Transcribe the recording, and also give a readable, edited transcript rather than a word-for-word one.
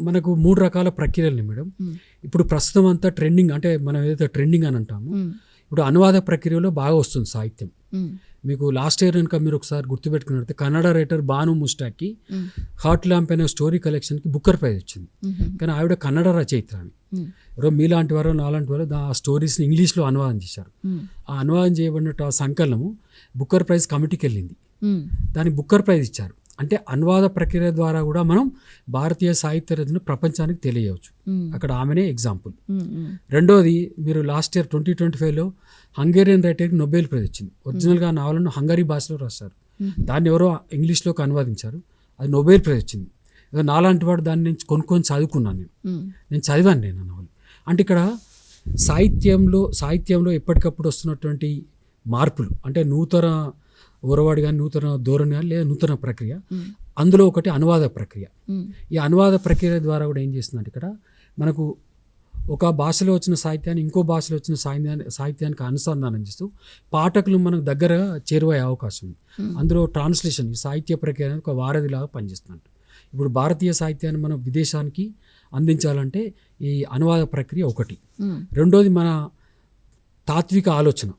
మనకు 3 రకాల ప్రక్రియలు మేడం. ఇప్పుడు ప్రస్తుతం అంతా ట్రెండింగ్, అంటే మనం ఏదైతే ట్రెండింగ్ అని అంటామో, ఇప్పుడు అనువాద ప్రక్రియలో బాగా వస్తుంది సాహిత్యం. మీకు లాస్ట్ ఇయర్ కనుక మీరు ఒకసారి గుర్తుపెట్టుకున్నట్లయితే కన్నడ రైటర్ బాను ముస్టాకి హార్ట్ ల్యాంప్ అనే స్టోరీ కలెక్షన్కి బుక్కర్ ప్రైజ్ వచ్చింది. కానీ ఆవిడ కన్నడ రచయిత అని, ఎవరో మీలాంటి వారు నాలాంటి వారు ఆ స్టోరీస్ని ఇంగ్లీష్లో అనువాదం చేశారు. ఆ అనువాదం చేయబడినట్టు ఆ సంకలనము బుక్కర్ ప్రైజ్ కమిటీకి వెళ్ళింది. దానికి బుక్కర్ ప్రైజ్ ఇచ్చారు. అంటే అనువాద ప్రక్రియ ద్వారా కూడా మనం భారతీయ సాహిత్య రచనను ప్రపంచానికి తెలియవచ్చు. అక్కడ ఆమెనే ఎగ్జాంపుల్. రెండోది, మీరు లాస్ట్ ఇయర్ 2025లో హంగేరియన్ రైటర్కి నోబెల్ ప్రైజ్ వచ్చింది. ఒరిజినల్గా నావలను హంగరీ భాషలో రాశారు, దాన్ని ఎవరో ఇంగ్లీష్లోకి అనువాదించారు, అది నోబెల్ ప్రైజ్ వచ్చింది. నాలాంటి వాడు దాన్ని నేను కొనుక్కొని చదువుకున్నాను, నేను చదివాను నేను నవలు. అంటే ఇక్కడ సాహిత్యంలో ఎప్పటికప్పుడు వస్తున్నటువంటి మార్పులు, అంటే నూతన ఊరవాడి కానీ నూతన ధోరణి కానీ లేదా నూతన ప్రక్రియ, అందులో ఒకటి అనువాద ప్రక్రియ. ఈ అనువాద ప్రక్రియ ద్వారా కూడా ఏం చేస్తుందంటే ఇక్కడ మనకు ఒక భాషలో వచ్చిన సాహిత్యాన్ని ఇంకో భాషలో వచ్చిన సాహిత్యానికి అనుసంధానం చేస్తూ పాఠకులు మనకు దగ్గర చేరువయ్యే అవకాశం ఉంది. అందులో ట్రాన్స్లేషన్, ఈ సాహిత్య ప్రక్రియ అనేది ఒక వారధిలాగా పనిచేస్తుంది. ఇప్పుడు భారతీయ సాహిత్యాన్ని మనం విదేశానికి అందించాలంటే ఈ అనువాద ప్రక్రియ ఒకటి. రెండోది మన తాత్విక ఆలోచన,